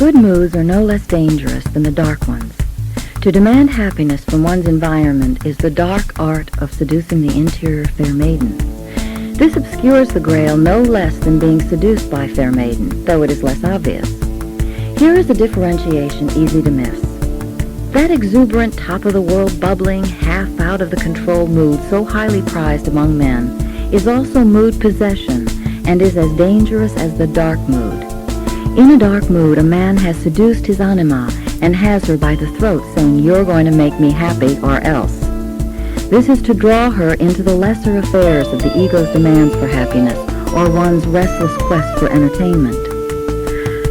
Good moods are no less dangerous than the dark ones. To demand happiness from one's environment is the dark art of seducing the interior fair maiden. This obscures the Grail no less than being seduced by fair maiden, though it is less obvious. Here is a differentiation easy to miss. That exuberant, top-of-the-world, bubbling, half-out-of-the-control mood so highly prized among men is also mood possession and is as dangerous as the dark mood. In a dark mood, a man has seduced his anima and has her by the throat, saying, "You're going to make me happy or else." This is to draw her into the lesser affairs of the ego's demands for happiness or one's restless quest for entertainment.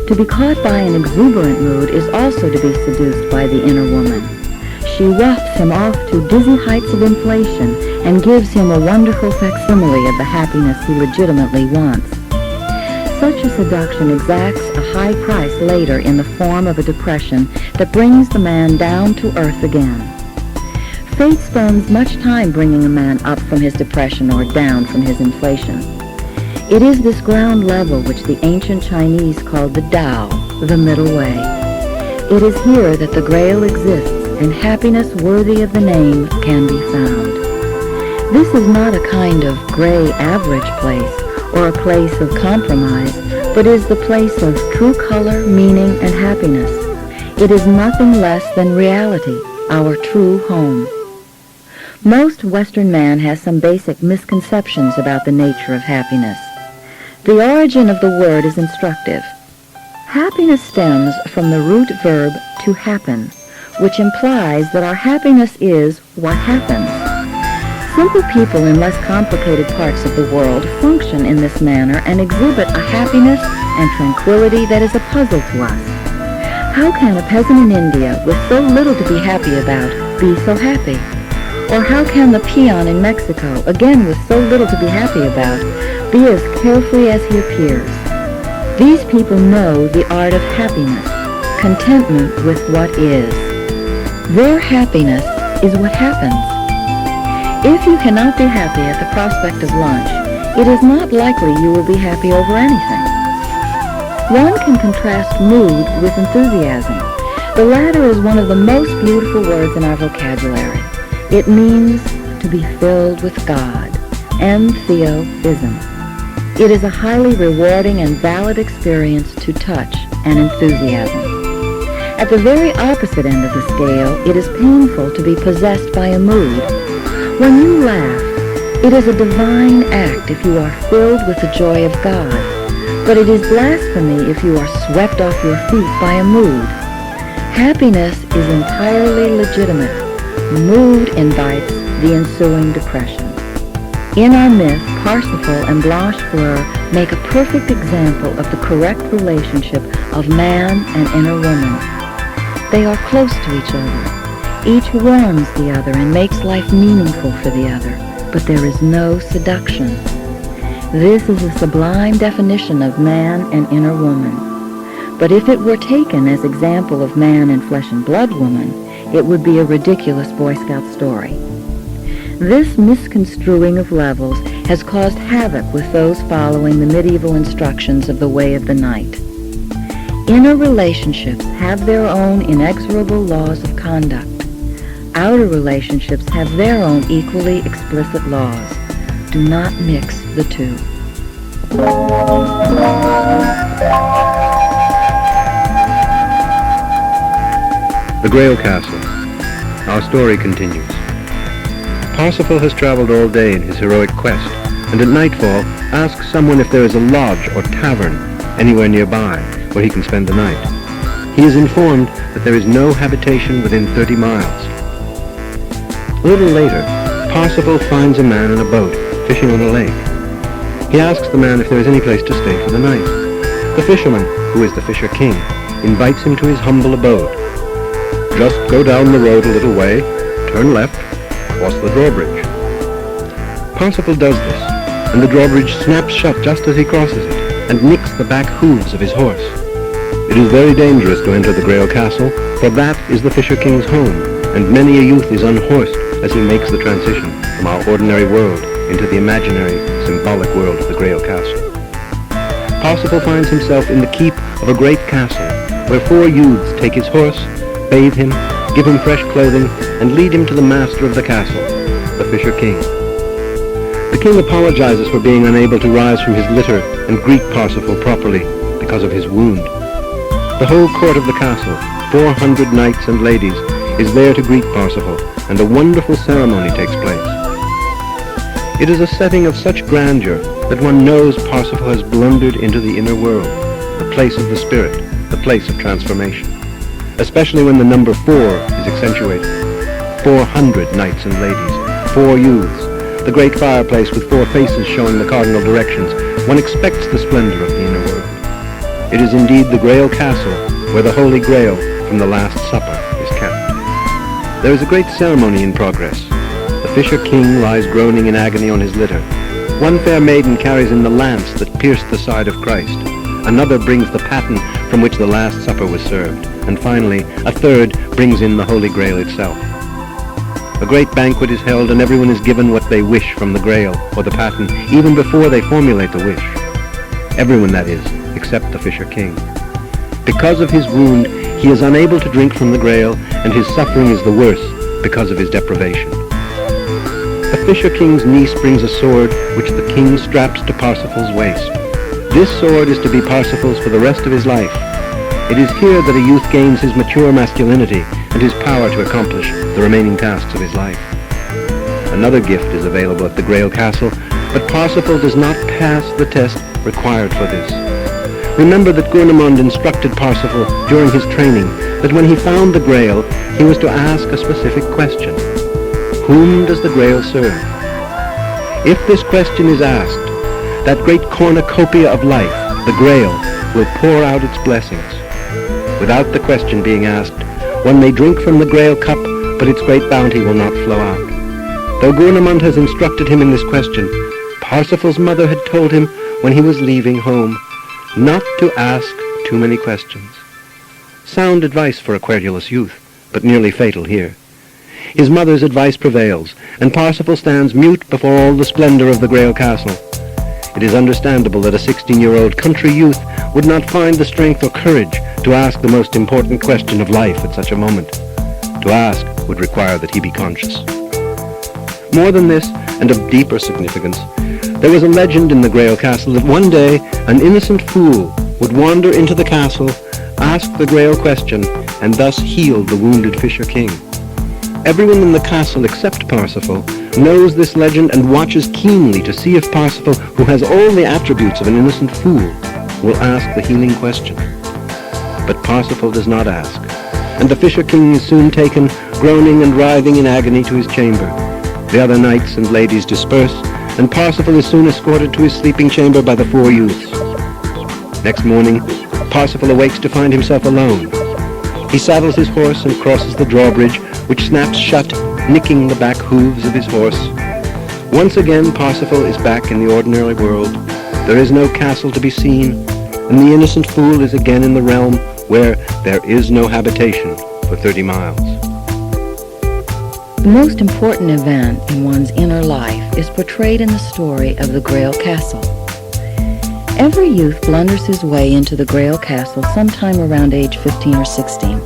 To be caught by an exuberant mood is also to be seduced by the inner woman. She wafts him off to dizzy heights of inflation and gives him a wonderful facsimile of the happiness he legitimately wants. Such a seduction exacts a high price later in the form of a depression that brings the man down to earth again. Fate spends much time bringing a man up from his depression or down from his inflation. It is this ground level which the ancient Chinese called the Tao, the middle way. It is here that the Grail exists and happiness worthy of the name can be found. This is not a kind of gray average place or a place of compromise, but is the place of true color, meaning, and happiness. It is nothing less than reality, our true home. Most Western man has some basic misconceptions about the nature of happiness. The origin of the word is instructive. Happiness stems from the root verb to happen, which implies that our happiness is what happens. Simple people in less complicated parts of the world function in this manner and exhibit a happiness and tranquility that is a puzzle to us. How can a peasant in India with so little to be happy about be so happy? Or how can the peon in Mexico, again with so little to be happy about, be as carefree as he appears? These people know the art of happiness, contentment with what is. Their happiness is what happens. If you cannot be happy at the prospect of lunch, it is not likely you will be happy over anything. One can contrast mood with enthusiasm. The latter is one of the most beautiful words in our vocabulary. It means to be filled with God, entheoism. It is a highly rewarding and valid experience to touch and enthusiasm. At the very opposite end of the scale, it is painful to be possessed by a mood. When you laugh, it is a divine act if you are filled with the joy of God, but it is blasphemy if you are swept off your feet by a mood. Happiness is entirely legitimate. Mood invites the ensuing depression. In our myth, Parsifal and Blum make a perfect example of the correct relationship of man and inner woman. They are close to each other. Each warms the other and makes life meaningful for the other, but there is no seduction. This is a sublime definition of man and inner woman. But if it were taken as example of man and flesh and blood woman, it would be a ridiculous Boy Scout story. This misconstruing of levels has caused havoc with those following the medieval instructions of the Way of the Night. Inner relationships have their own inexorable laws of conduct. Outer relationships have their own equally explicit laws. Do not mix the two. The Grail Castle. Our story continues. Parsifal has traveled all day in his heroic quest, and at nightfall asks someone if there is a lodge or tavern anywhere nearby where he can spend the night. He is informed that there is no habitation within 30 miles. A little later, Parsifal finds a man in a boat, fishing on a lake. He asks the man if there is any place to stay for the night. The fisherman, who is the Fisher King, invites him to his humble abode. Just go down the road a little way, turn left, cross the drawbridge. Parsifal does this, and the drawbridge snaps shut just as he crosses it, and nicks the back hooves of his horse. It is very dangerous to enter the Grail Castle, for that is the Fisher King's home, and many a youth is unhorsed as he makes the transition from our ordinary world into the imaginary, symbolic world of the Grail Castle. Parsifal finds himself in the keep of a great castle, where 4 youths take his horse, bathe him, give him fresh clothing, and lead him to the master of the castle, the Fisher King. The king apologizes for being unable to rise from his litter and greet Parsifal properly because of his wound. The whole court of the castle, 400 knights and ladies, is there to greet Parsifal, and a wonderful ceremony takes place. It is a setting of such grandeur that one knows Parsifal has blundered into the inner world, the place of the spirit, the place of transformation, especially when the number 4 is accentuated. 400 knights and ladies, 4 youths, the great fireplace with 4 faces showing the cardinal directions. One expects the splendor of the inner world. It is indeed the Grail Castle where the Holy Grail from the Last Supper is kept. There is a great ceremony in progress. The Fisher King lies groaning in agony on his litter. One fair maiden carries in the lance that pierced the side of Christ. Another brings the paten from which the Last Supper was served. And finally, a third brings in the Holy Grail itself. A great banquet is held, and everyone is given what they wish from the Grail or the paten, even before they formulate the wish. Everyone, that is, except the Fisher King. Because of his wound, he is unable to drink from the Grail, and his suffering is the worse because of his deprivation. The Fisher King's niece brings a sword which the king straps to Parsifal's waist. This sword is to be Parsifal's for the rest of his life. It is here that a youth gains his mature masculinity and his power to accomplish the remaining tasks of his life. Another gift is available at the Grail Castle, but Parsifal does not pass the test required for this. Remember that Gurnemund instructed Parsifal during his training that when he found the Grail, he was to ask a specific question. Whom does the Grail serve? If this question is asked, that great cornucopia of life, the Grail, will pour out its blessings. Without the question being asked, one may drink from the Grail cup, but its great bounty will not flow out. Though Gurnemund has instructed him in this question, Parsifal's mother had told him when he was leaving home not to ask too many questions. Sound advice for a querulous youth, but nearly fatal here. His mother's advice prevails, and Parsifal stands mute before all the splendor of the Grail Castle. It is understandable that a 16-year-old country youth would not find the strength or courage to ask the most important question of life at such a moment. To ask would require that he be conscious. More than this, and of deeper significance, there was a legend in the Grail Castle that one day an innocent fool would wander into the castle, ask the Grail question, and thus heal the wounded Fisher King. Everyone in the castle except Parsifal knows this legend and watches keenly to see if Parsifal, who has all the attributes of an innocent fool, will ask the healing question. But Parsifal does not ask, and the Fisher King is soon taken, groaning and writhing in agony, to his chamber. The other knights and ladies disperse, and Parsifal is soon escorted to his sleeping chamber by the 4 youths. Next morning, Parsifal awakes to find himself alone. He saddles his horse and crosses the drawbridge, which snaps shut, nicking the back hooves of his horse. Once again, Parsifal is back in the ordinary world. There is no castle to be seen, and the innocent fool is again in the realm where there is no habitation for 30 miles. The most important event in one's inner life is portrayed in the story of the Grail Castle. Every youth blunders his way into the Grail Castle sometime around age 15 or 16,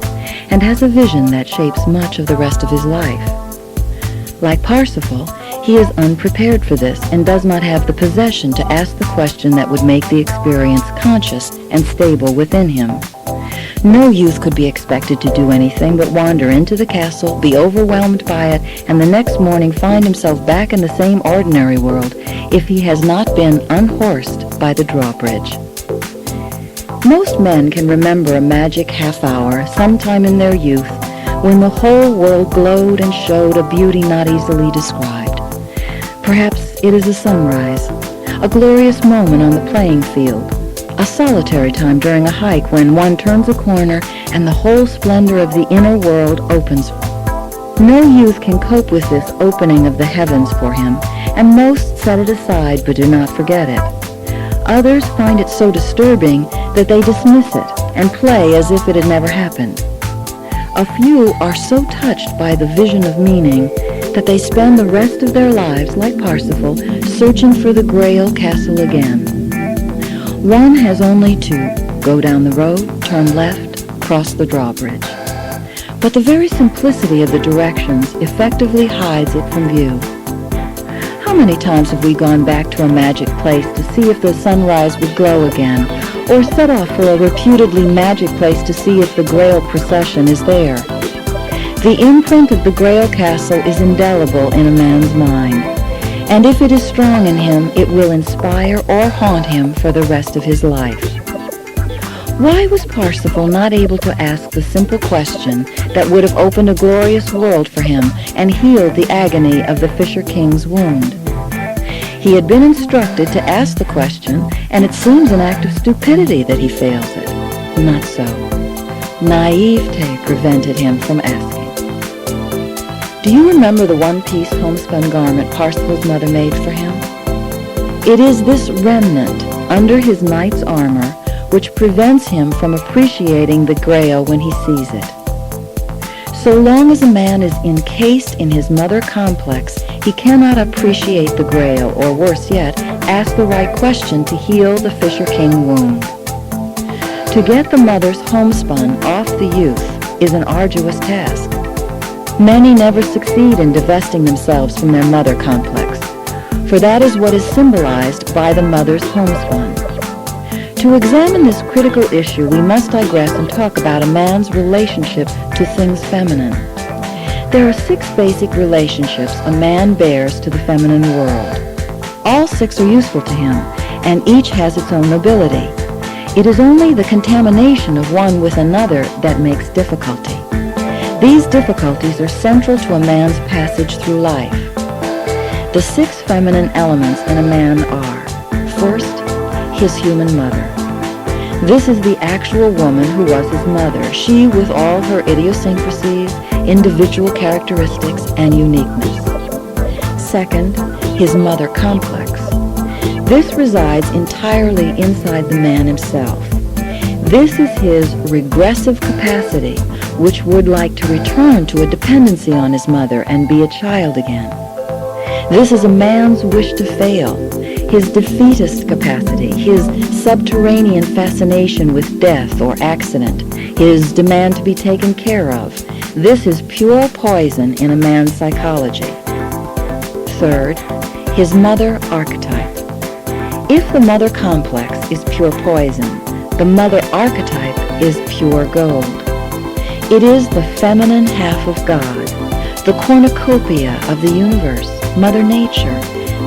and has a vision that shapes much of the rest of his life. Like Parsifal, he is unprepared for this and does not have the possession to ask the question that would make the experience conscious and stable within him. No youth could be expected to do anything but wander into the castle, be overwhelmed by it, and the next morning find himself back in the same ordinary world if he has not been unhorsed by the drawbridge. Most men can remember a magic half hour sometime in their youth when the whole world glowed and showed a beauty not easily described. Perhaps it is a sunrise, a glorious moment on the playing field, a solitary time during a hike when one turns a corner and the whole splendor of the inner world opens. No youth can cope with this opening of the heavens for him, and most set it aside but do not forget it. Others find it so disturbing that they dismiss it and play as if it had never happened. A few are so touched by the vision of meaning that they spend the rest of their lives, like Parsifal, searching for the Grail Castle again. One has only to go down the road, turn left, across the drawbridge. But the very simplicity of the directions effectively hides it from view. How many times have we gone back to a magic place to see if the sunrise would glow again, or set off for a reputedly magic place to see if the Grail procession is there? The imprint of the Grail castle is indelible in a man's mind, and if it is strong in him, it will inspire or haunt him for the rest of his life. Why was Parsifal not able to ask the simple question that would have opened a glorious world for him and healed the agony of the Fisher King's wound? He had been instructed to ask the question, and it seems an act of stupidity that he fails it. Not so. Naivete prevented him from asking. Do you remember the one-piece homespun garment Parsifal's mother made for him? It is this remnant under his knight's armor which prevents him from appreciating the Grail when he sees it. So long as a man is encased in his mother complex, he cannot appreciate the Grail, or worse yet, ask the right question to heal the Fisher King wound. To get the mother's homespun off the youth is an arduous task. Many never succeed in divesting themselves from their mother complex, for that is what is symbolized by the mother's homespun. To examine this critical issue, we must digress and talk about a man's relationship to things feminine. There are 6 basic relationships a man bears to the feminine world. All 6 are useful to him, and each has its own nobility. It is only the contamination of one with another that makes difficulty. These difficulties are central to a man's passage through life. The 6 feminine elements in a man are, first, his human mother. This is the actual woman who was his mother, she with all her idiosyncrasies, individual characteristics, and uniqueness. Second, his mother complex. This resides entirely inside the man himself. This is his regressive capacity, which would like to return to a dependency on his mother and be a child again. This is a man's wish to fail, his defeatist capacity, his subterranean fascination with death or accident, his demand to be taken care of. This is pure poison in a man's psychology. Third, his mother archetype. If the mother complex is pure poison, the mother archetype is pure gold. It is the feminine half of God, the cornucopia of the universe, Mother Nature,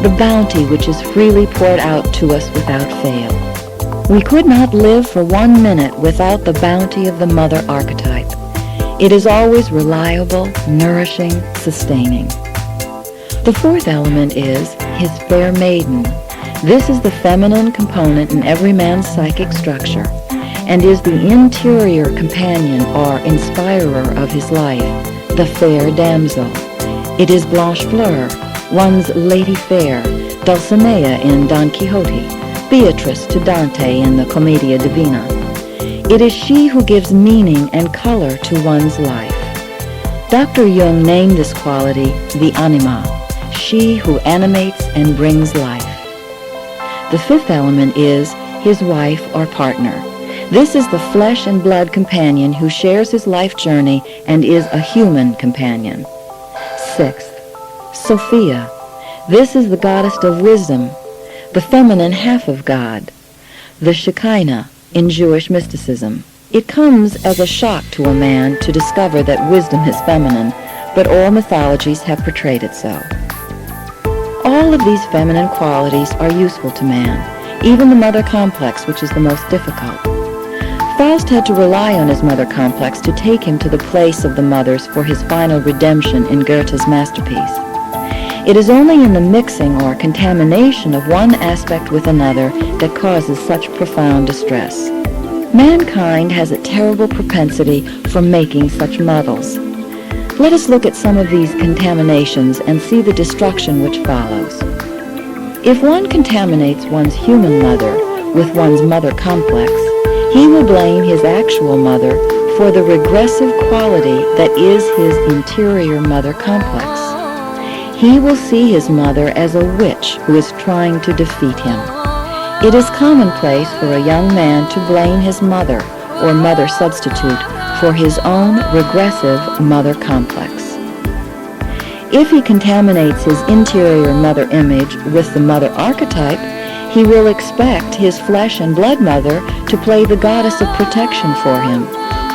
the bounty which is freely poured out to us without fail. We could not live for 1 minute without the bounty of the mother archetype. It is always reliable, nourishing, sustaining. The 4th element is his fair maiden. This is the feminine component in every man's psychic structure, and is the interior companion or inspirer of his life, the fair damsel. It is Blanche Fleur, one's Lady Fair, Dulcinea in Don Quixote, Beatrice to Dante in the Commedia Divina. It is she who gives meaning and color to one's life. Dr. Jung named this quality the anima, she who animates and brings life. The 5th element is his wife or partner. This is the flesh and blood companion who shares his life journey and is a human companion. 6th, Sophia. This is the goddess of wisdom, the feminine half of God, the Shekinah in Jewish mysticism. It comes as a shock to a man to discover that wisdom is feminine, but all mythologies have portrayed it so. All of these feminine qualities are useful to man, even the mother complex, which is the most difficult. Faust had to rely on his mother complex to take him to the place of the mothers for his final redemption in Goethe's masterpiece. It is only in the mixing or contamination of one aspect with another that causes such profound distress. Mankind has a terrible propensity for making such muddles. Let us look at some of these contaminations and see the destruction which follows. If one contaminates one's human mother with one's mother complex, he will blame his actual mother for the regressive quality that is his interior mother complex. He will see his mother as a witch who is trying to defeat him. It is commonplace for a young man to blame his mother, or mother substitute for his own regressive mother complex. If he contaminates his interior mother image with the mother archetype, he will expect his flesh and blood mother to play the goddess of protection for him,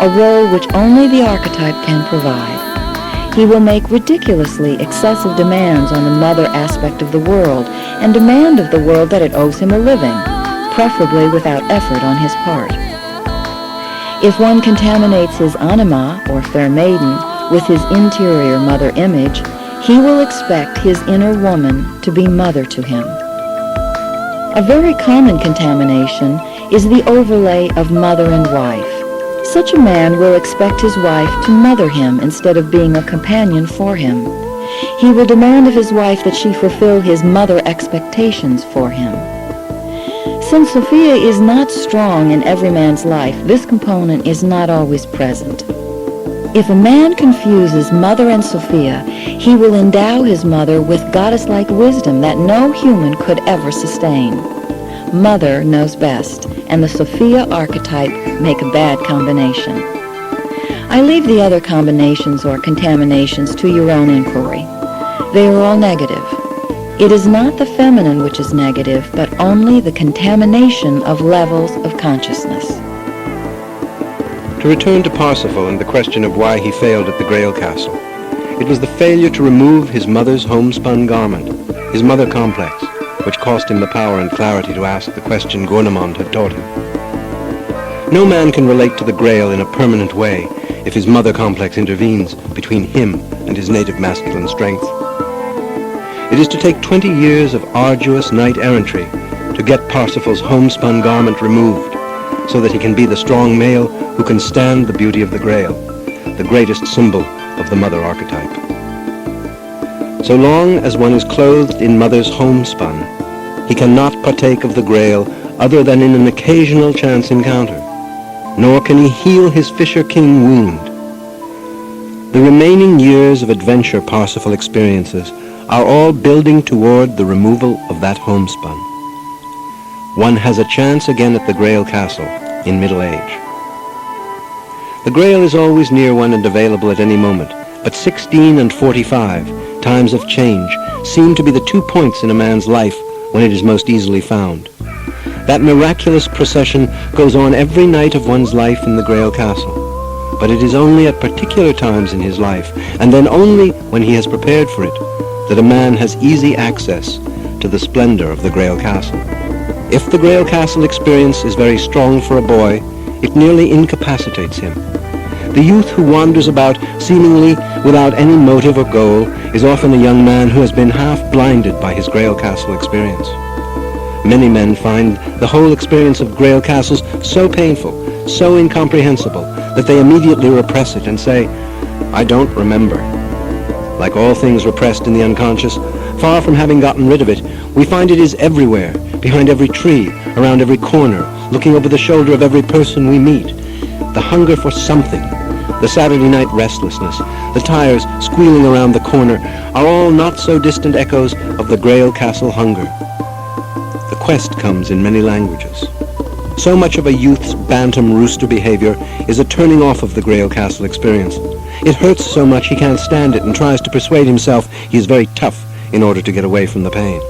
a role which only the archetype can provide. He will make ridiculously excessive demands on the mother aspect of the world and demand of the world that it owes him a living, preferably without effort on his part. If one contaminates his anima, or fair maiden, with his interior mother image, he will expect his inner woman to be mother to him. A very common contamination is the overlay of mother and wife. Such a man will expect his wife to mother him instead of being a companion for him. He will demand of his wife that she fulfill his mother expectations for him. Since Sophia is not strong in every man's life, this component is not always present. If a man confuses mother and Sophia, he will endow his mother with goddess-like wisdom that no human could ever sustain. Mother knows best, and the Sophia archetype make a bad combination. I leave the other combinations or contaminations to your own inquiry. They are all negative. It is not the feminine which is negative, but only the contamination of levels of consciousness. To return to Parsifal and the question of why he failed at the Grail Castle, it was the failure to remove his mother's homespun garment, his mother complex, which cost him the power and clarity to ask the question Gornemond had taught him. No man can relate to the Grail in a permanent way if his mother complex intervenes between him and his native masculine strength. It is to take 20 years of arduous knight errantry to get Parsifal's homespun garment removed, so that he can be the strong male who can stand the beauty of the Grail, the greatest symbol of the mother archetype. So long as one is clothed in mother's homespun, he cannot partake of the Grail other than in an occasional chance encounter, nor can he heal his Fisher King wound. The remaining years of adventure Parsifal experiences are all building toward the removal of that homespun. One has a chance again at the Grail Castle in middle age. The Grail is always near one and available at any moment, but 16 and 45, times of change, seem to be the 2 points in a man's life when it is most easily found. That miraculous procession goes on every night of one's life in the Grail Castle, but it is only at particular times in his life, and then only when he has prepared for it, that a man has easy access to the splendor of the Grail Castle. If the Grail Castle experience is very strong for a boy, it nearly incapacitates him. The youth who wanders about seemingly without any motive or goal is often a young man who has been half blinded by his Grail Castle experience. Many men find the whole experience of Grail Castles so painful, so incomprehensible, that they immediately repress it and say, "I don't remember." Like all things repressed in the unconscious, far from having gotten rid of it, we find it is everywhere, behind every tree, around every corner, looking over the shoulder of every person we meet. The hunger for something, the Saturday night restlessness, the tires squealing around the corner, are all not so distant echoes of the Grail Castle hunger. The quest comes in many languages. So much of a youth's bantam rooster behavior is a turning off of the Grail Castle experience. It hurts so much he can't stand it and tries to persuade himself he is very tough in order to get away from the pain.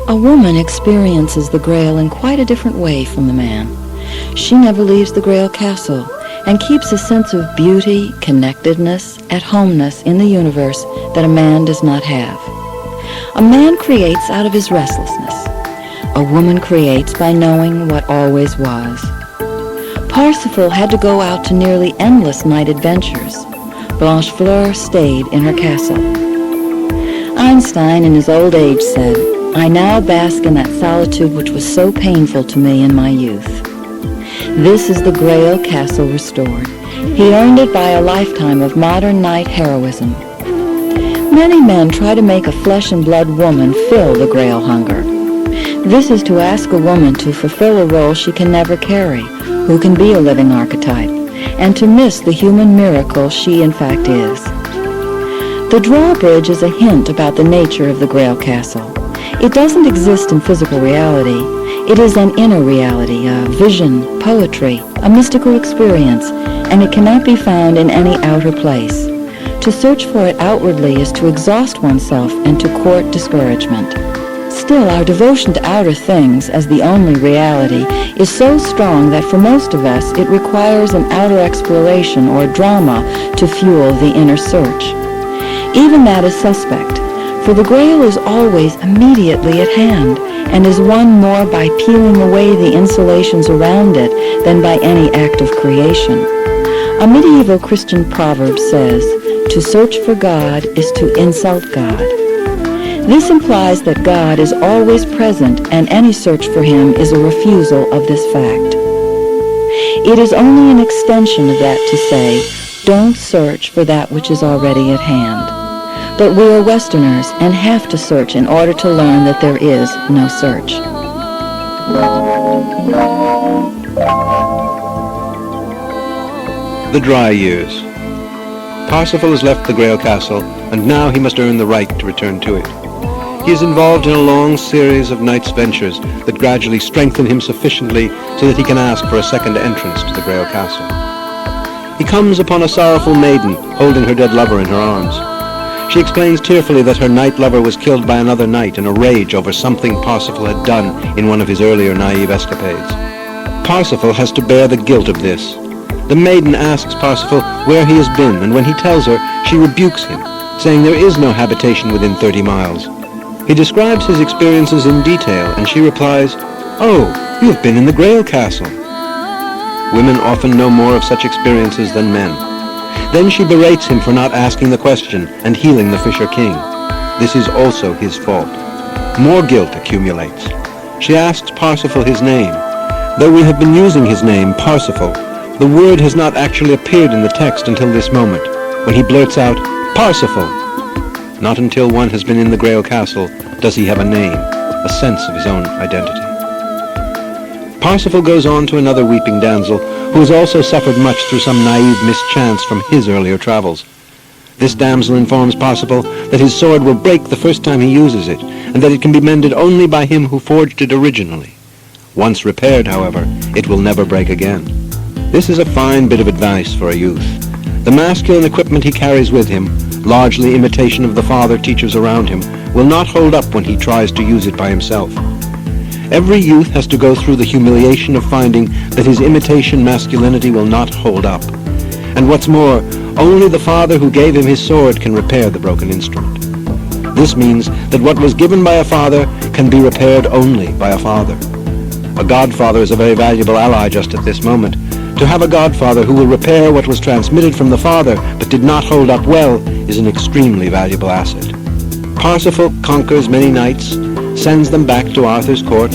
A woman experiences the Grail in quite a different way from the man. She never leaves the Grail Castle and keeps a sense of beauty, connectedness, at-homeness in the universe that a man does not have. A man creates out of his restlessness. A woman creates by knowing what always was. Parsifal had to go out to nearly endless night adventures. Blanchefleur stayed in her castle. Einstein in his old age said, "I now bask in that solitude which was so painful to me in my youth." This is the Grail Castle restored. He earned it by a lifetime of modern night heroism. Many men try to make a flesh and blood woman fill the Grail hunger. This is to ask a woman to fulfill a role she can never carry, who can be a living archetype, and to miss the human miracle she in fact is. The drawbridge is a hint about the nature of the Grail Castle. It doesn't exist in physical reality. It is an inner reality, a vision, poetry, a mystical experience, and it cannot be found in any outer place. To search for it outwardly is to exhaust oneself and to court discouragement. Still, our devotion to outer things as the only reality is so strong that for most of us it requires an outer exploration or drama to fuel the inner search. Even that is suspect, for the Grail is always immediately at hand and is won more by peeling away the insulations around it than by any act of creation. A medieval Christian proverb says, "To search for God is to insult God." This implies that God is always present, and any search for him is a refusal of this fact. It is only an extension of that to say, don't search for that which is already at hand. But we are Westerners and have to search in order to learn that there is no search. The dry years. Parsifal has left the Grail Castle, and now he must earn the right to return to it. He is involved in a long series of night's ventures that gradually strengthen him sufficiently so that he can ask for a second entrance to the Grail Castle. He comes upon a sorrowful maiden holding her dead lover in her arms. She explains tearfully that her knight lover was killed by another knight in a rage over something Parsifal had done in one of his earlier naive escapades. Parsifal has to bear the guilt of this. The maiden asks Parsifal where he has been, and when he tells her, she rebukes him, saying there is no habitation within 30 miles. He describes his experiences in detail, and she replies, "Oh, you have been in the Grail Castle." Women often know more of such experiences than men. Then she berates him for not asking the question and healing the Fisher King. This is also his fault. More guilt accumulates. She asks Parsifal his name. Though we have been using his name, Parsifal, the word has not actually appeared in the text until this moment, when he blurts out, "Parsifal!" Not until one has been in the Grail Castle does he have a name, a sense of his own identity. Parsifal goes on to another weeping damsel who has also suffered much through some naive mischance from his earlier travels. This damsel informs Parsifal that his sword will break the first time he uses it, and that it can be mended only by him who forged it originally. Once repaired, however, it will never break again. This is a fine bit of advice for a youth. The masculine equipment he carries with him, largely imitation of the father teachers around him, will not hold up when he tries to use it by himself. Every youth has to go through the humiliation of finding that his imitation masculinity will not hold up. And what's more, only the father who gave him his sword can repair the broken instrument. This means that what was given by a father can be repaired only by a father. A godfather is a very valuable ally just at this moment. To have a godfather who will repair what was transmitted from the father but did not hold up well is an extremely valuable asset. Parsifal conquers many knights, sends them back to Arthur's court,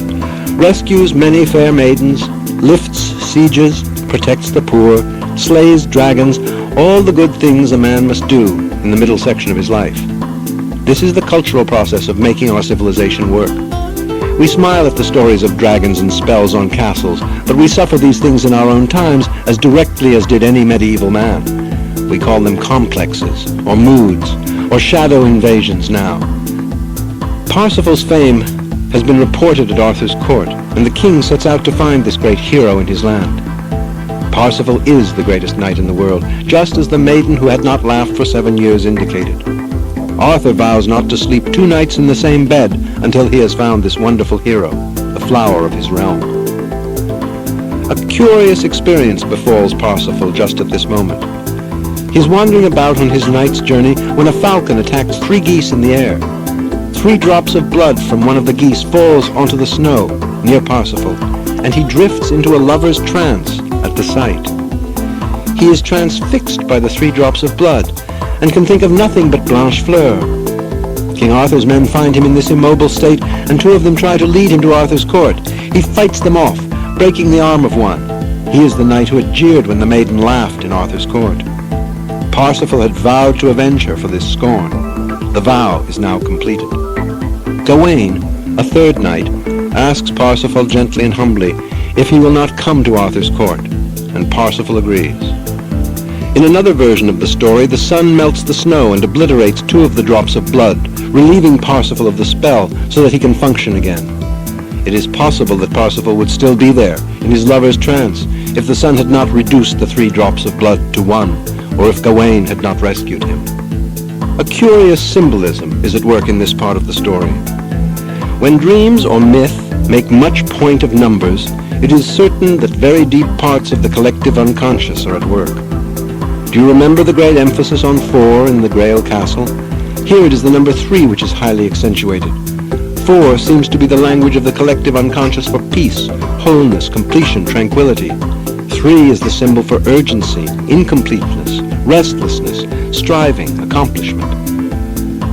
rescues many fair maidens, lifts sieges, protects the poor, slays dragons, all the good things a man must do in the middle section of his life. This is the cultural process of making our civilization work. We smile at the stories of dragons and spells on castles, but we suffer these things in our own times as directly as did any medieval man. We call them complexes, or moods, or shadow invasions now. Parsifal's fame has been reported at Arthur's court, and the king sets out to find this great hero in his land. Parsifal is the greatest knight in the world, just as the maiden who had not laughed for 7 years indicated. Arthur vows not to sleep 2 nights in the same bed until he has found this wonderful hero, the flower of his realm. A curious experience befalls Parsifal just at this moment. He's wandering about on his knight's journey when a falcon attacks 3 geese in the air. 3 drops of blood from one of the geese falls onto the snow near Parsifal, and he drifts into a lover's trance at the sight. He is transfixed by the 3 drops of blood, and can think of nothing but Blanchefleur. King Arthur's men find him in this immobile state, and 2 of them try to lead him to Arthur's court. He fights them off, breaking the arm of one. He is the knight who had jeered when the maiden laughed in Arthur's court. Parsifal had vowed to avenge her for this scorn. The vow is now completed. Gawain, a 3rd knight, asks Parsifal gently and humbly if he will not come to Arthur's court, and Parsifal agrees. In another version of the story, the sun melts the snow and obliterates 2 of the drops of blood, relieving Parsifal of the spell so that he can function again. It is possible that Parsifal would still be there, in his lover's trance, if the sun had not reduced the 3 drops of blood to 1, or if Gawain had not rescued him. A curious symbolism is at work in this part of the story. When dreams or myth make much point of numbers, it is certain that very deep parts of the collective unconscious are at work. Do you remember the great emphasis on 4 in the Grail Castle? Here it is the number 3 which is highly accentuated. 4 seems to be the language of the collective unconscious for peace, wholeness, completion, tranquility. 3 is the symbol for urgency, incompleteness, restlessness, striving, accomplishment.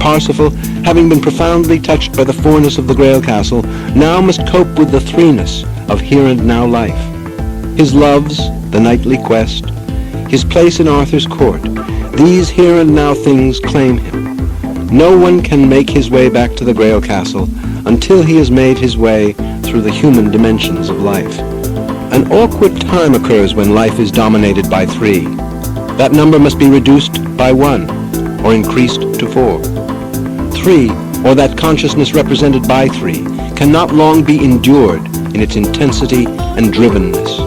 Parsifal, having been profoundly touched by the 4-ness of the Grail Castle, now must cope with the 3-ness of here and now life. His loves, the knightly quest, his place in Arthur's court, these here and now things claim him. No one can make his way back to the Grail Castle until he has made his way through the human dimensions of life. An awkward time occurs when life is dominated by 3. That number must be reduced by 1, or increased to 4. 3, or that consciousness represented by 3, cannot long be endured in its intensity and drivenness.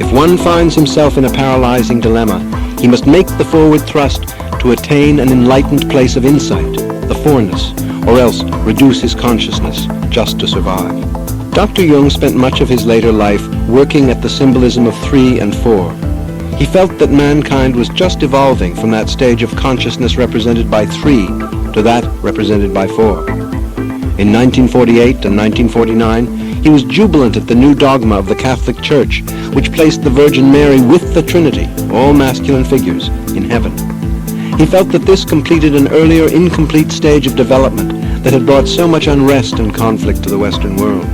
If one finds himself in a paralyzing dilemma, he must make the forward thrust to attain an enlightened place of insight, the 4-ness, or else reduce his consciousness just to survive. Dr. Jung spent much of his later life working at the symbolism of 3 and 4. He felt that mankind was just evolving from that stage of consciousness represented by 3 to that represented by 4. In 1948 and 1949, he was jubilant at the new dogma of the Catholic Church, which placed the Virgin Mary with the Trinity, all masculine figures, in heaven. He felt that this completed an earlier incomplete stage of development that had brought so much unrest and conflict to the Western world.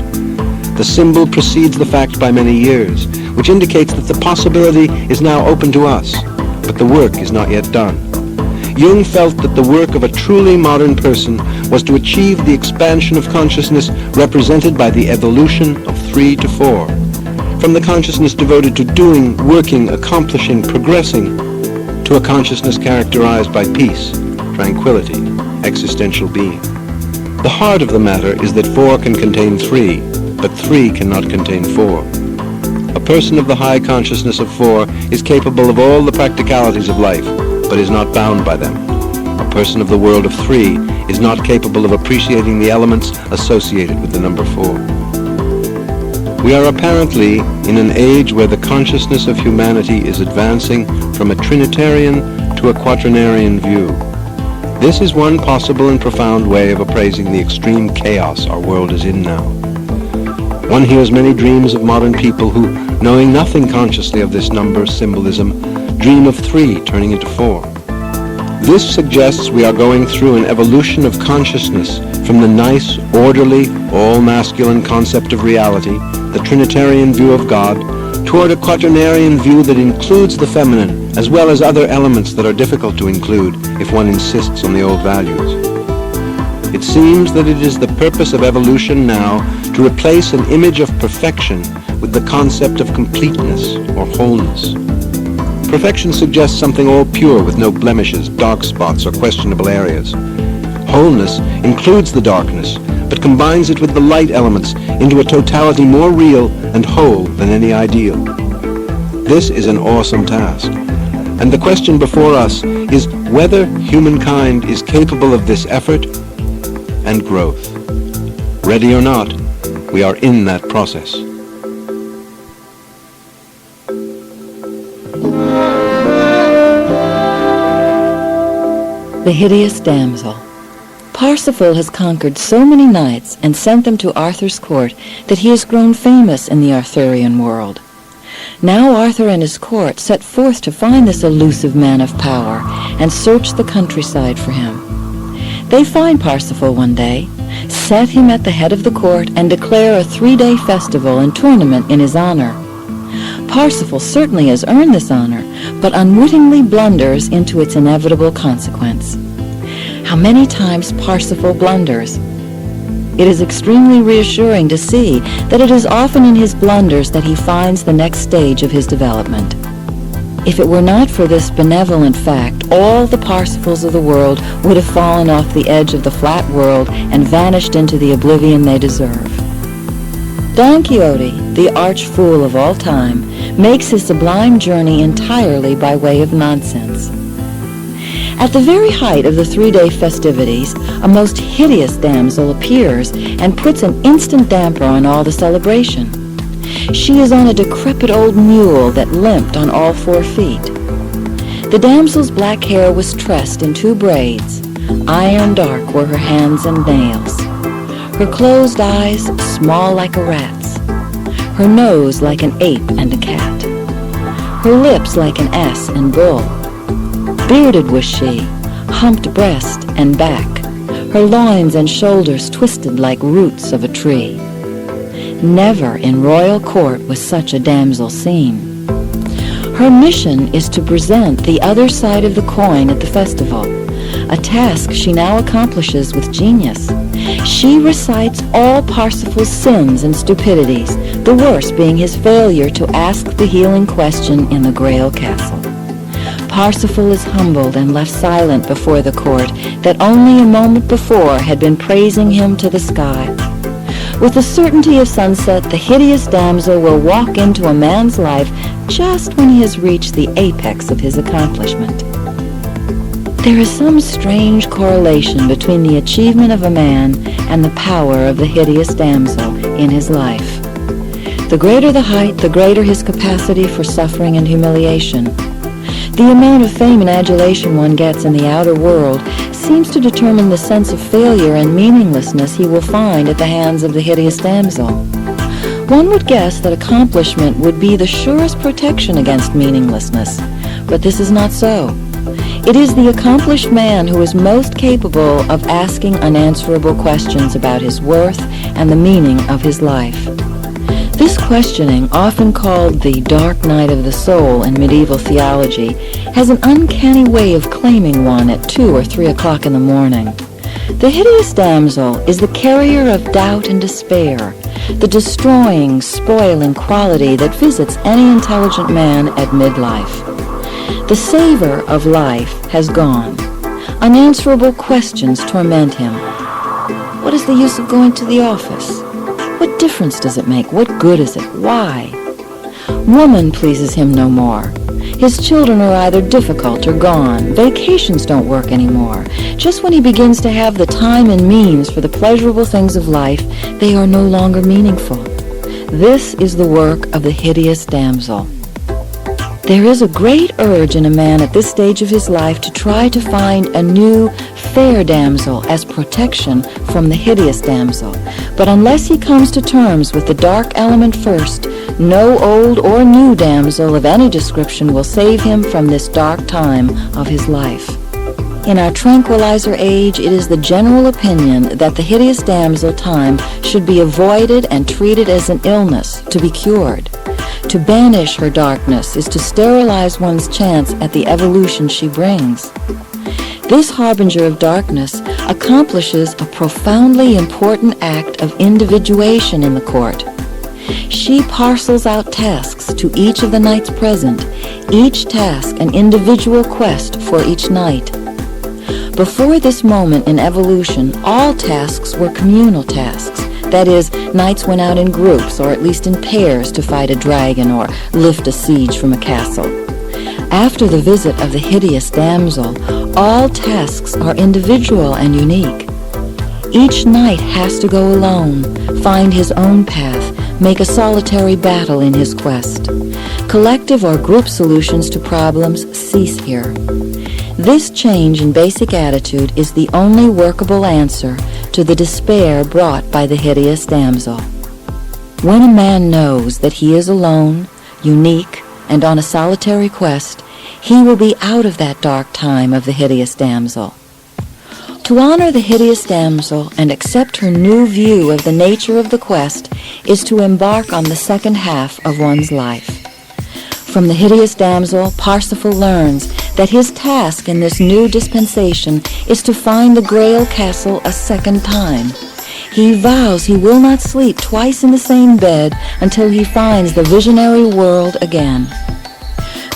The symbol precedes the fact by many years, which indicates that the possibility is now open to us, but the work is not yet done. Jung felt that the work of a truly modern person was to achieve the expansion of consciousness represented by the evolution of 3 to 4, from the consciousness devoted to doing, working, accomplishing, progressing, to a consciousness characterized by peace, tranquility, existential being. The heart of the matter is that 4 can contain 3, but 3 cannot contain 4. A person of the high consciousness of 4 is capable of all the practicalities of life, but is not bound by them. A person of the world of 3 is not capable of appreciating the elements associated with the number 4. We are apparently in an age where the consciousness of humanity is advancing from a Trinitarian to a quaternarian view. This is one possible and profound way of appraising the extreme chaos our world is in now. One hears many dreams of modern people who, knowing nothing consciously of this number symbolism, dream of 3 turning into 4. This suggests we are going through an evolution of consciousness from the nice, orderly, all-masculine concept of reality, the Trinitarian view of God, toward a quaternarian view that includes the feminine, as well as other elements that are difficult to include if one insists on the old values. It seems that it is the purpose of evolution now to replace an image of perfection with the concept of completeness or wholeness. Perfection suggests something all pure with no blemishes, dark spots, or questionable areas. Wholeness includes the darkness, but combines it with the light elements into a totality more real and whole than any ideal. This is an awesome task, and the question before us is whether humankind is capable of this effort and growth. Ready or not, we are in that process. The hideous damsel. Parsifal has conquered so many knights and sent them to Arthur's court that he has grown famous in the Arthurian world. Now Arthur and his court set forth to find this elusive man of power and search the countryside for him. They find Parsifal one day, set him at the head of the court, and declare a 3-day festival and tournament in his honor. Parsifal certainly has earned this honor, but unwittingly blunders into its inevitable consequence. How many times Parsifal blunders? It is extremely reassuring to see that it is often in his blunders that he finds the next stage of his development. If it were not for this benevolent fact, all the Parsifals of the world would have fallen off the edge of the flat world and vanished into the oblivion they deserve. Don Quixote, the arch-fool of all time, makes his sublime journey entirely by way of nonsense. At the very height of the 3-day festivities, a most hideous damsel appears and puts an instant damper on all the celebration. She is on a decrepit old mule that limped on all 4 feet. The damsel's black hair was tressed in 2 braids. Iron dark were her hands and nails. Her closed eyes small like a rat's. Her nose like an ape and a cat. Her lips like an ass and bull. Bearded was she, humped breast and back, her loins and shoulders twisted like roots of a tree. Never in royal court was such a damsel seen. Her mission is to present the other side of the coin at the festival, a task she now accomplishes with genius. She recites all Parsifal's sins and stupidities, the worst being his failure to ask the healing question in the Grail Castle. Parsifal is humbled and left silent before the court that only a moment before had been praising him to the sky. With the certainty of sunset, the hideous damsel will walk into a man's life just when he has reached the apex of his accomplishment. There is some strange correlation between the achievement of a man and the power of the hideous damsel in his life. The greater the height, the greater his capacity for suffering and humiliation. The amount of fame and adulation one gets in the outer world seems to determine the sense of failure and meaninglessness he will find at the hands of the hideous damsel. One would guess that accomplishment would be the surest protection against meaninglessness, but this is not so. It is the accomplished man who is most capable of asking unanswerable questions about his worth and the meaning of his life. This questioning, often called the dark night of the soul in medieval theology, has an uncanny way of claiming one at 2 or 3 o'clock in the morning. The hideous damsel is the carrier of doubt and despair, the destroying, spoiling quality that visits any intelligent man at midlife. The savor of life has gone. Unanswerable questions torment him. What is the use of going to the office? What difference does it make? What good is it? Why? Woman pleases him no more. His children are either difficult or gone. Vacations don't work anymore. Just when he begins to have the time and means for the pleasurable things of life, they are no longer meaningful. This is the work of the hideous damsel. There is a great urge in a man at this stage of his life to try to find a new, fair damsel as protection from the hideous damsel. But unless he comes to terms with the dark element first, no old or new damsel of any description will save him from this dark time of his life. In our tranquilizer age, it is the general opinion that the hideous damsel time should be avoided and treated as an illness to be cured. To banish her darkness is to sterilize one's chance at the evolution she brings. This harbinger of darkness accomplishes a profoundly important act of individuation in the court. She parcels out tasks to each of the knights present, each task an individual quest for each knight. Before this moment in evolution, all tasks were communal tasks. That is, knights went out in groups or at least in pairs to fight a dragon or lift a siege from a castle. After the visit of the hideous damsel, all tasks are individual and unique. Each knight has to go alone, find his own path, make a solitary battle in his quest. Collective or group solutions to problems cease here. This change in basic attitude is the only workable answer to the despair brought by the hideous damsel. When a man knows that he is alone, unique, and on a solitary quest, he will be out of that dark time of the hideous damsel. To honor the hideous damsel and accept her new view of the nature of the quest is to embark on the second half of one's life. From the hideous damsel, Parsifal learns that his task in this new dispensation is to find the Grail Castle a second time. He vows he will not sleep twice in the same bed until he finds the visionary world again.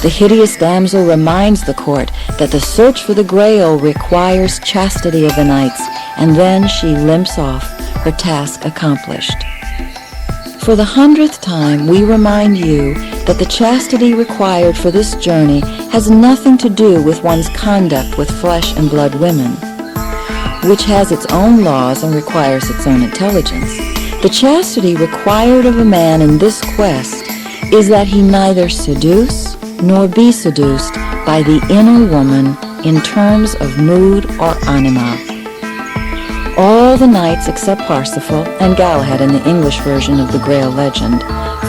The hideous damsel reminds the court that the search for the Grail requires chastity of the knights, and then she limps off, her task accomplished. For the 100th time, we remind you that the chastity required for this journey has nothing to do with one's conduct with flesh and blood women, which has its own laws and requires its own intelligence. The chastity required of a man in this quest is that he neither seduce nor be seduced by the inner woman in terms of mood or anima. All the knights except Parsifal and Galahad in the English version of the Grail legend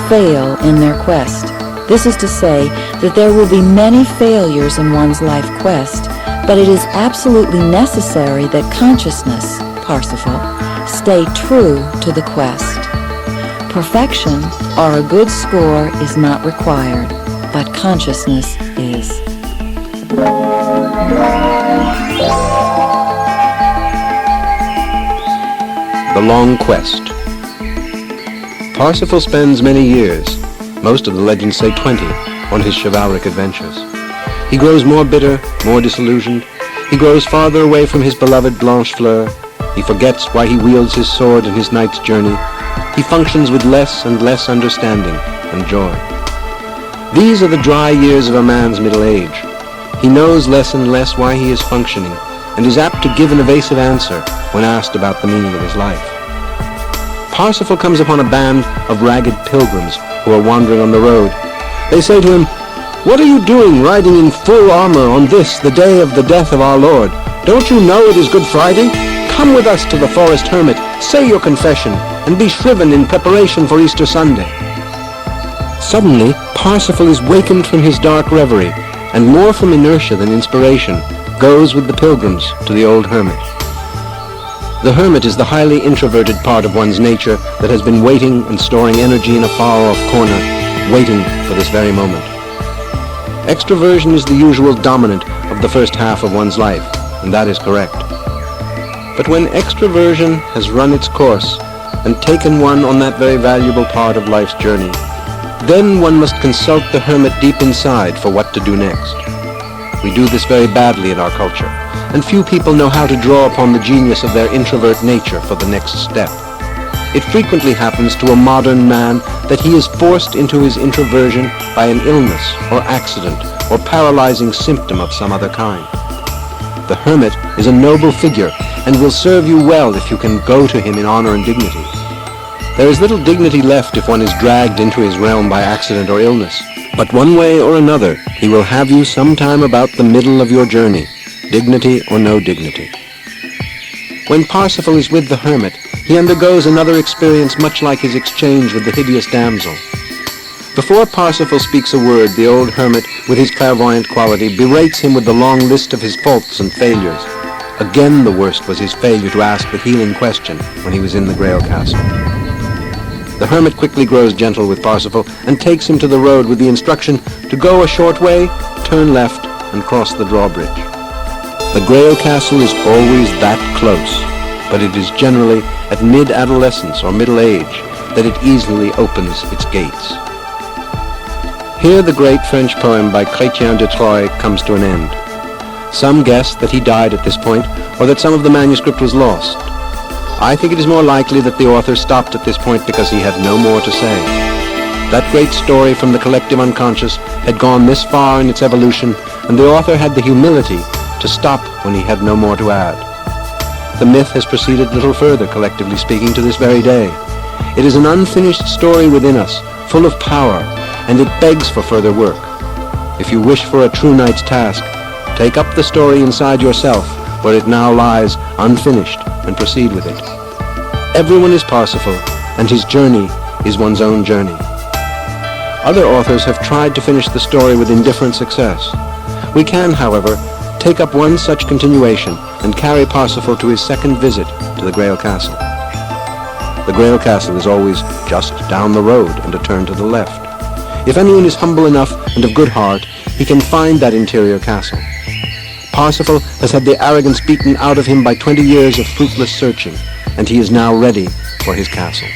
fail in their quest. This is to say that there will be many failures in one's life quest, but it is absolutely necessary that consciousness, Parsifal, stay true to the quest. Perfection or a good score is not required, but consciousness is. The Long Quest. Parsifal spends many years, most of the legends say 20, on his chivalric adventures. He grows more bitter, more disillusioned. He grows farther away from his beloved Blanchefleur. He forgets why he wields his sword in his knight's journey. He functions with less and less understanding and joy. These are the dry years of a man's middle age. He knows less and less why he is functioning, and is apt to give an evasive answer when asked about the meaning of his life. Parsifal comes upon a band of ragged pilgrims who are wandering on the road. They say to him, "What are you doing riding in full armor on this, the day of the death of our Lord? Don't you know it is Good Friday? Come with us to the forest hermit, say your confession, and be shriven in preparation for Easter Sunday." Suddenly, Parsifal is wakened from his dark reverie, and more from inertia than inspiration, goes with the pilgrims to the old hermit. The hermit is the highly introverted part of one's nature that has been waiting and storing energy in a far-off corner, waiting for this very moment. Extroversion is the usual dominant of the first half of one's life, and that is correct. But when extroversion has run its course and taken one on that very valuable part of life's journey, then one must consult the hermit deep inside for what to do next. We do this very badly in our culture, and few people know how to draw upon the genius of their introvert nature for the next step. It frequently happens to a modern man that he is forced into his introversion by an illness or accident or paralyzing symptom of some other kind. The hermit is a noble figure and will serve you well if you can go to him in honor and dignity. There is little dignity left if one is dragged into his realm by accident or illness, but one way or another he will have you sometime about the middle of your journey, dignity or no dignity. When Parsifal is with the hermit, he undergoes another experience much like his exchange with the hideous damsel. Before Parsifal speaks a word, the old hermit, with his clairvoyant quality, berates him with the long list of his faults and failures. Again, the worst was his failure to ask the healing question when he was in the Grail Castle. The hermit quickly grows gentle with Parsifal and takes him to the road with the instruction to go a short way, turn left, and cross the drawbridge. The Grail Castle is always that close, but it is generally at mid-adolescence or middle age that it easily opens its gates. Here the great French poem by Chrétien de Troyes comes to an end. Some guess that he died at this point, or that some of the manuscript was lost. I think it is more likely that the author stopped at this point because he had no more to say. That great story from the collective unconscious had gone this far in its evolution, and the author had the humility to stop when he had no more to add. The myth has proceeded little further, collectively speaking, to this very day. It is an unfinished story within us, full of power, and it begs for further work. If you wish for a true knight's task, take up the story inside yourself, where it now lies unfinished, and proceed with it. Everyone is Parsifal, and his journey is one's own journey. Other authors have tried to finish the story with indifferent success. We can, however, take up one such continuation and carry Parsifal to his second visit to the Grail Castle. The Grail Castle is always just down the road and a turn to the left. If anyone is humble enough and of good heart, he can find that interior castle. Parsifal has had the arrogance beaten out of him by 20 years of fruitless searching, and he is now ready for his castle.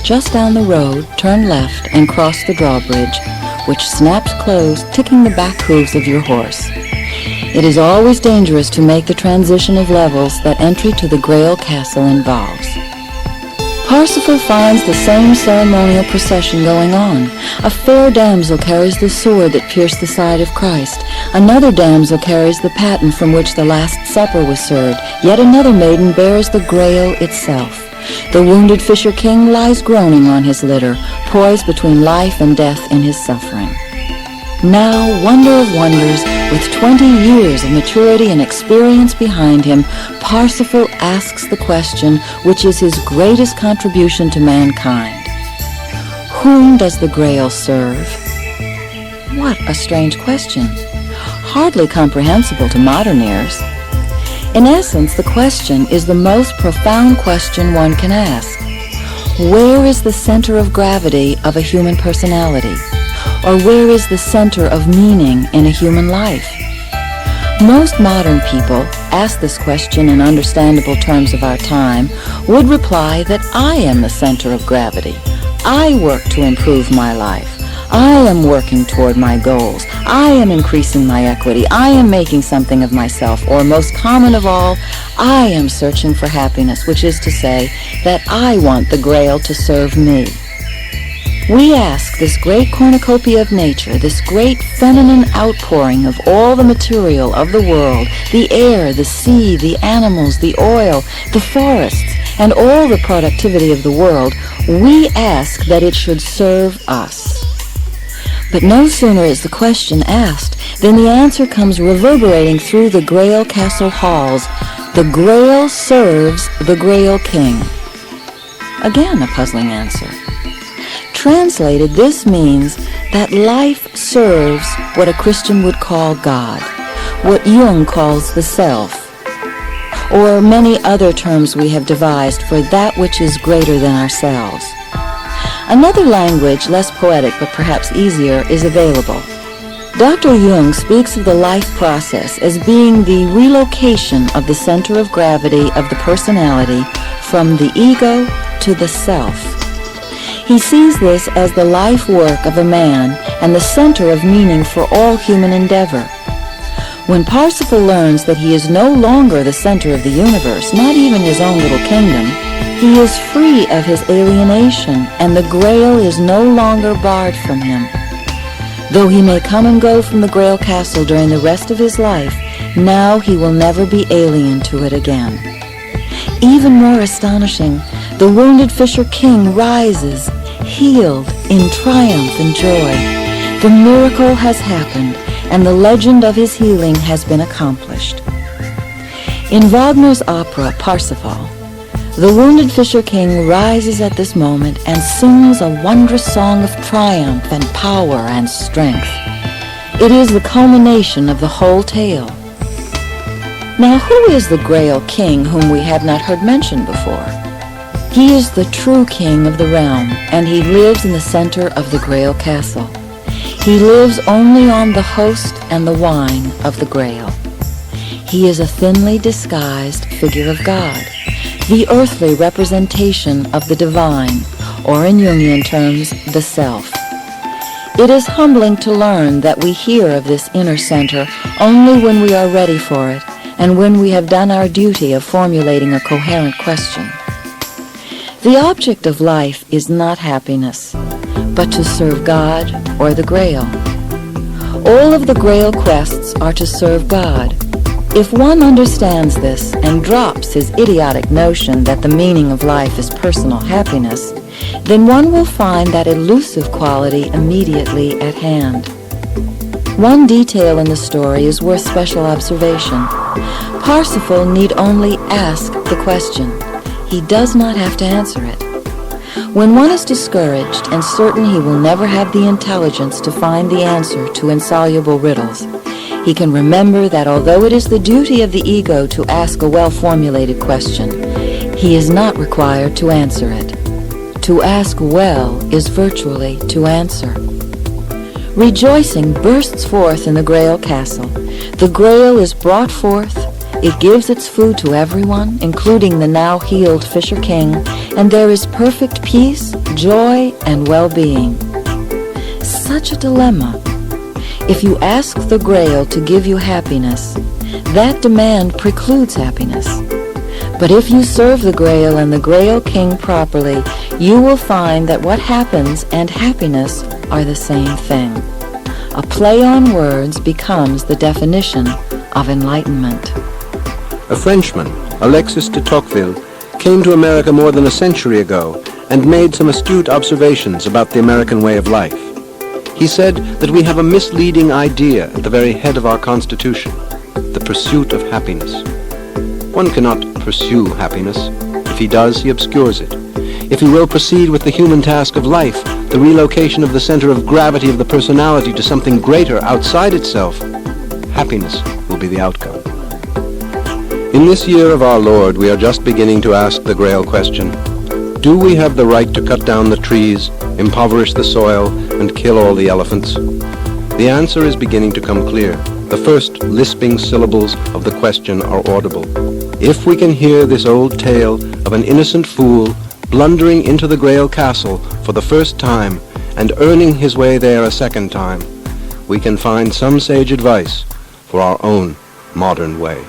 Just down the road, turn left and cross the drawbridge, which snaps closed, ticking the back hooves of your horse. It is always dangerous to make the transition of levels that entry to the Grail Castle involves. Parsifal finds the same ceremonial procession going on. A fair damsel carries the sword that pierced the side of Christ. Another damsel carries the paten from which the Last Supper was served. Yet another maiden bears the Grail itself. The wounded Fisher King lies groaning on his litter, poised between life and death in his suffering. Now, wonder of wonders, with 20 years of maturity and experience behind him, Parsifal asks the question which is his greatest contribution to mankind. Whom does the Grail serve? What a strange question. Hardly comprehensible to modern ears. In essence, the question is the most profound question one can ask. Where is the center of gravity of a human personality? Or where is the center of meaning in a human life? Most modern people, asked this question in understandable terms of our time, would reply that I am the center of gravity. I work to improve my life. I am working toward my goals. I am increasing my equity. I am making something of myself. Or most common of all, I am searching for happiness, which is to say that I want the Grail to serve me. We ask this great cornucopia of nature, this great feminine outpouring of all the material of the world, the air, the sea, the animals, the oil, the forests, and all the productivity of the world, we ask that it should serve us. But no sooner is the question asked than the answer comes reverberating through the Grail Castle halls. The Grail serves the Grail King. Again, a puzzling answer. Translated, this means that life serves what a Christian would call God, what Jung calls the self, or many other terms we have devised for that which is greater than ourselves. Another language, less poetic but perhaps easier, is available. Dr. Jung speaks of the life process as being the relocation of the center of gravity of the personality from the ego to the self. He sees this as the life work of a man and the center of meaning for all human endeavor. When Parsifal learns that he is no longer the center of the universe, not even his own little kingdom, he is free of his alienation, and the Grail is no longer barred from him. Though he may come and go from the Grail Castle during the rest of his life, now he will never be alien to it again. Even more astonishing, the wounded Fisher King rises, healed in triumph and joy. The miracle has happened, and the legend of his healing has been accomplished. In Wagner's opera, Parsifal, the wounded Fisher King rises at this moment and sings a wondrous song of triumph and power and strength. It is the culmination of the whole tale. Now, who is the Grail King whom we have not heard mentioned before? He is the true king of the realm, and he lives in the center of the Grail Castle. He lives only on the host and the wine of the Grail. He is a thinly disguised figure of God, the earthly representation of the divine, or in Jungian terms, the self. It is humbling to learn that we hear of this inner center only when we are ready for it, and when we have done our duty of formulating a coherent question. The object of life is not happiness, but to serve God or the Grail. All of the Grail quests are to serve God. If one understands this and drops his idiotic notion that the meaning of life is personal happiness, then one will find that elusive quality immediately at hand. One detail in the story is worth special observation. Parsifal need only ask the question. He does not have to answer it. When one is discouraged and certain he will never have the intelligence to find the answer to insoluble riddles, he can remember that although it is the duty of the ego to ask a well-formulated question, he is not required to answer it. To ask well is virtually to answer. Rejoicing bursts forth in the Grail Castle. The Grail is brought forth. It gives its food to everyone, including the now healed Fisher King, and there is perfect peace, joy, and well-being. Such a dilemma. If you ask the Grail to give you happiness, that demand precludes happiness. But if you serve the Grail and the Grail King properly, you will find that what happens and happiness are the same thing. A play on words becomes the definition of enlightenment. A Frenchman, Alexis de Tocqueville, came to America more than a century ago and made some astute observations about the American way of life. He said that we have a misleading idea at the very head of our Constitution, the pursuit of happiness. One cannot pursue happiness. If he does, he obscures it. If he will proceed with the human task of life, the relocation of the center of gravity of the personality to something greater outside itself, happiness will be the outcome. In this year of our Lord, we are just beginning to ask the Grail question. Do we have the right to cut down the trees, impoverish the soil, and kill all the elephants? The answer is beginning to come clear. The first lisping syllables of the question are audible. If we can hear this old tale of an innocent fool blundering into the Grail Castle for the first time and earning his way there a second time, we can find some sage advice for our own modern way.